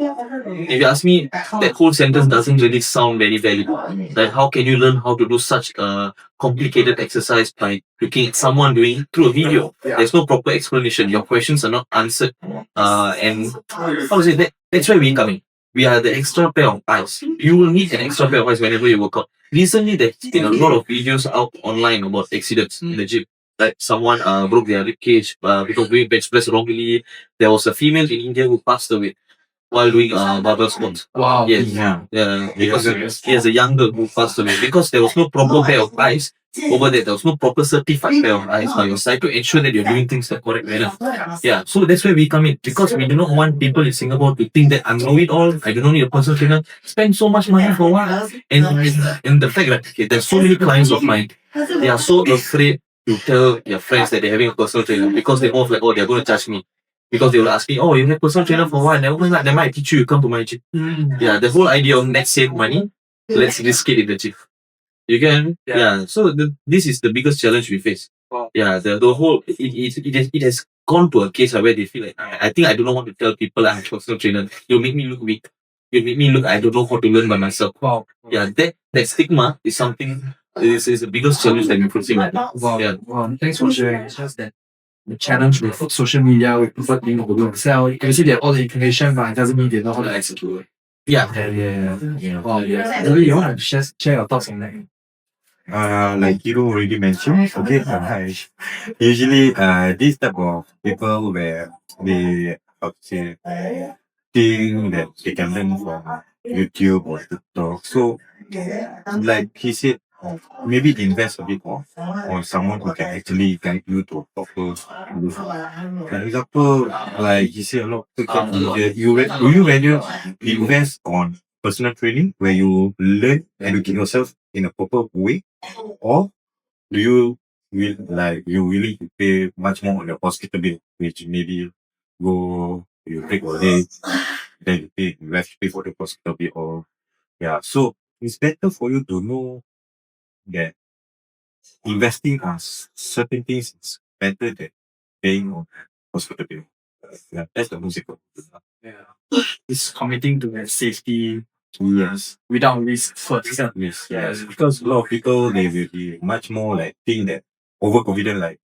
If you ask me, that whole sentence doesn't really sound very valid. Like, how can you learn how to do such a complicated exercise by looking at someone doing it through a video? There's no proper explanation. Your questions are not answered. And how to say that? That's where we come in. We are the extra pair of eyes. You will need an extra pair of eyes whenever you work out. Recently, there's been a lot of videos out online about accidents in the gym. Like someone broke their rib cage because doing bench press wrongly. There was a female in India who passed away. while doing barbell squats. Wow. Yes. Yeah. Yeah, because he has a young girl who passed away because there was no proper pair of eyes over there. There was no proper certified pair of eyes by your side to ensure that you're doing things the correct manner. Yeah, so that's where we come in because we do not want people in Singapore to think that I know it all. I do not need a personal trainer. Spend so much money for what? And the fact that okay, there's so many clients of mine, they are so afraid to tell their friends that they're having a personal trainer because they know like, oh, they're going to judge me. Because they will ask me, oh, you have personal trainer for what? Never mind, then I teach you come to my gym. Yeah, the whole idea of let's save money, let's risk it in the gym. You can, yeah. So this is the biggest challenge we face. Yeah, the whole it has gone to a case where they feel like I think I do not want to tell people I'm a personal trainer. You'll make me look weak. You'll make me look I don't know how to learn by myself. Wow. Yeah, that stigma is something is the biggest challenge that we're facing right now. Wow. Yeah. Wow. Thanks for sharing. It's just that the challenge with social media, with people being able to sell, you can see they have all the information, but it doesn't mean they know how to execute. Yeah. Yeah. Wow. Yeah. Maybe you want to share your thoughts on that? Like Thiru already mentioned, okay, usually this type of people where they how to say think that they can learn from YouTube or TikTok. So like he said, maybe invest a bit more on someone who can actually guide you to proper. For example, like he said, a lot of people can will you rather invest on personal training where you learn educate yourself in a proper way, or do you you willing to pay much more on the hospital bill, which maybe you break your leg, then you have to pay for the hospital bill, or yeah. So it's better for you to know that investing on certain things is better than paying on hospital bill. Yeah, that's the most important. Yeah. It's committing to that safety Yes. without risk first. Yes. Because a lot of people they will be much more like think that overconfident, like,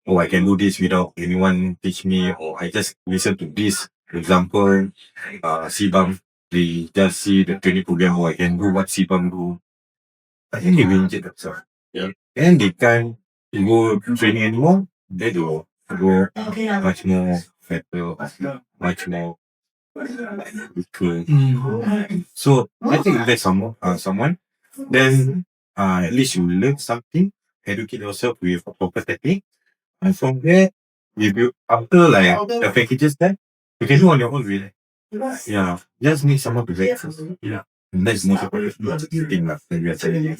oh, I can do this without anyone teach me, or I just listen to this. For example, CBAM, they just see the training program, or I can do what CBAM do. I think they will inject themselves. Yeah. And they can't go training anymore. They will go much more better, much more cool. So I think invest someone, then at least you learn something, educate yourself with a proper technique, and from there, if you after like the packages there, you can do on your own really. Yeah, just need someone to guide us. Yeah, and that's most important thing that we are saying.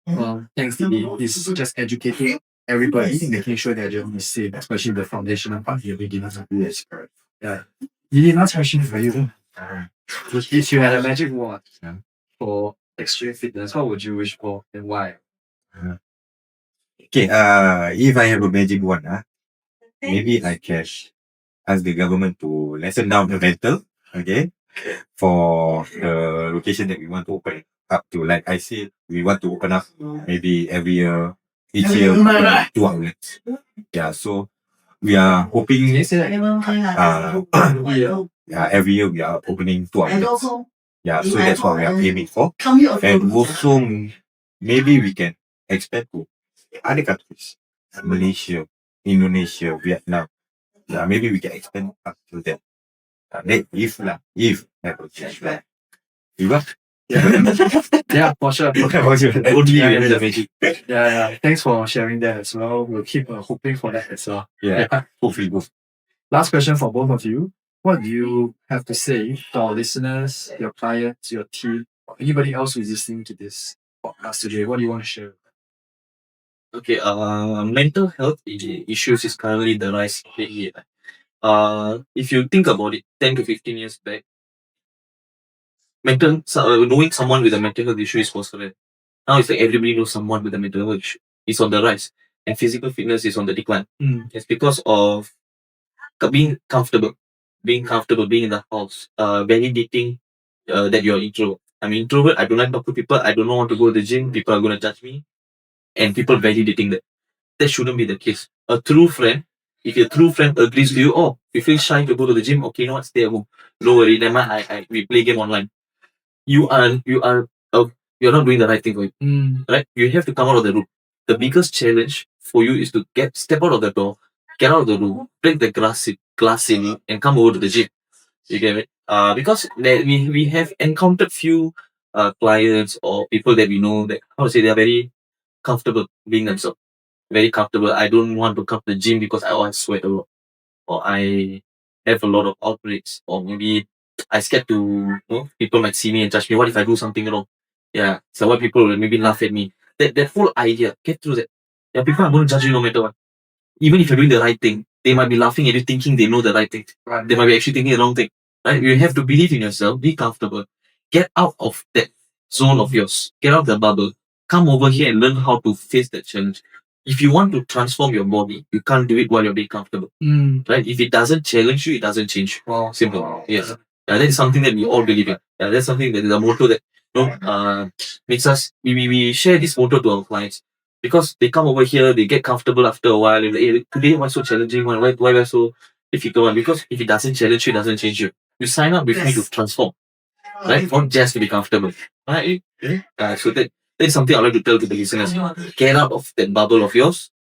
Well, thanks, Didi. This is just educating everybody, making sure their journey is safe, especially the foundational part here, beginners. Yes, correct. Yeah. Didi, last question for you. If you had a magic wand for extreme fitness, what would you wish for and why? Okay, if I have a magic wand, maybe I can ask the government to lessen down the rental, okay, for the location that we want to open up to. Like I said, we want to open up maybe every year, each year, 2 outlets. Yeah, so we are hoping, every year we are opening 2 outlets. Yeah, so that's what we are aiming for. And also, maybe we can expand to other countries, Malaysia, Indonesia, Vietnam. Yeah, maybe we can expand up to that. If have a chance. You are? Yeah, for sure. Only you have the magic. Yeah. Thanks for sharing that as well. We'll keep hoping for that as well. Yeah. Hopefully. Last question for both of you. What do you have to say to our listeners, your clients, your team, or anybody else who's listening to this podcast today? What do you want to share? Okay, mental health issues is currently the rise lately. If you think about it, 10 to 15 years back, knowing someone with a mental health issue is possible. Now it's like everybody knows someone with a mental health issue. It's on the rise, and physical fitness is on the decline. It's because of being comfortable, being in the house, validating that you're introvert. I'm introvert. I don't like talk to people. I don't want to go to the gym. People are gonna judge me, and people validating that. That shouldn't be the case. A true friend, if your true friend agrees with you, oh, you feel shy to go to the gym, okay, you know what, stay at home. Don't worry, never mind, we play game online. You're not doing the right thing for you. Right? You have to come out of the room. The biggest challenge for you is to step out of the door, get out of the room, break the glass ceiling, and come over to the gym. You get it? Because we have encountered few clients or people that we know that, how to say, they are very comfortable being themselves. Very comfortable. I don't want to come to the gym because I always sweat a lot, or I have a lot of outbreaks, or maybe I scared to, people might see me and judge me. What if I do something wrong? Yeah. So what people will maybe laugh at me. That whole idea, get through that. Yeah, people are going to judge you no matter what. Even if you're doing the right thing, they might be laughing at you thinking they know the right thing. Right. They might be actually thinking the wrong thing. Right? You have to believe in yourself, be comfortable, get out of that zone of yours, get out of the bubble, come over here and learn how to face that challenge. If you want to transform your body, you can't do it while you're being comfortable. Right? If it doesn't challenge you, it doesn't change you. Wow. Simple. Yes. That is something that we all believe in. That's something that is a motto that makes us we share this motto to our clients. Because they come over here, they get comfortable after a while. They're like, hey, today why so challenging? Why why so difficult? Because if it doesn't challenge you, it doesn't change you. You sign up with me to transform, right? Not just to be comfortable, right? So that's something I like to tell to the listeners. Get out of that bubble of yours.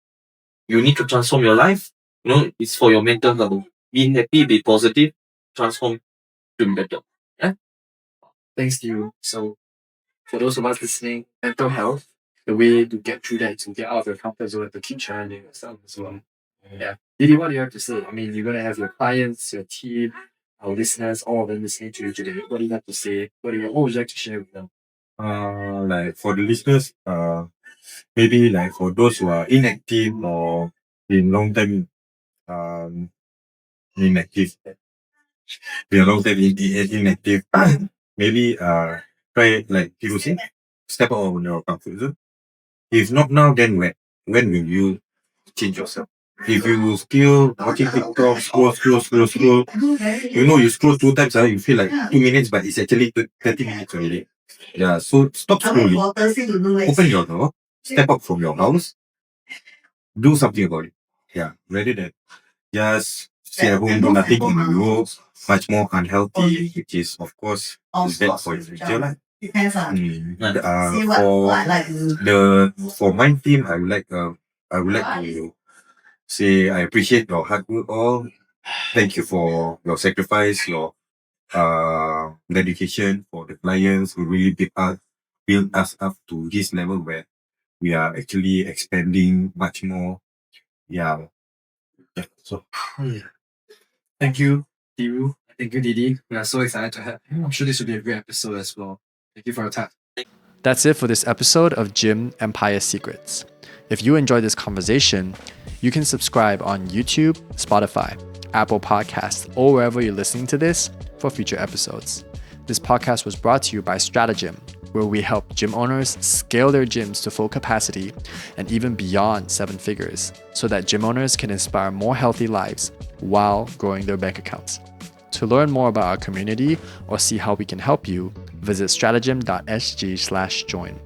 You need to transform your life. It's for your mental health. Be happy, be positive, transform to be better. Yeah. Thanks to you. So, for those of us listening, mental health, the way to get through that is to get out of your comfort zone, to keep challenging yourself as well. Yeah. Didi, what do you have to say? I mean, you're going to have your clients, your team, our listeners, all of them listening to you today. What do you have to say? What would you like to share with them? Like for the listeners, maybe like for those who are inactive or in long time inactive, inactive, maybe try like people say, step out of your comfort zone. If not now, then when? When will you change yourself? If you still watching TikTok, scroll, you scroll 2 times, you feel like 2 minutes, but it's actually 30 minutes already. Yeah, so stop scrolling. Open your door, step out from your house, do something about it. Yeah, rather than just stay at home, do nothing, and you much more unhealthy, which is of course is bad for your future life. For my team, I would like to say I appreciate your hard work all. Thank you for your sacrifice, your dedication for the clients who really build us up to this level where we are actually expanding much more. Yeah. So Thank you, Thiru. Thank you, Didi. We are so excited to have you. I'm sure this will be a great episode as well. Thank you for your time. That's it for this episode of Gym Empire Secrets. If you enjoyed this conversation, you can subscribe on YouTube, Spotify, Apple Podcasts, or wherever you're listening to this for future episodes. This podcast was brought to you by Strategym, where we help gym owners scale their gyms to full capacity and even beyond 7 figures so that gym owners can inspire more healthy lives while growing their bank accounts. To learn more about our community or see how we can help you, visit strategym.sg/join.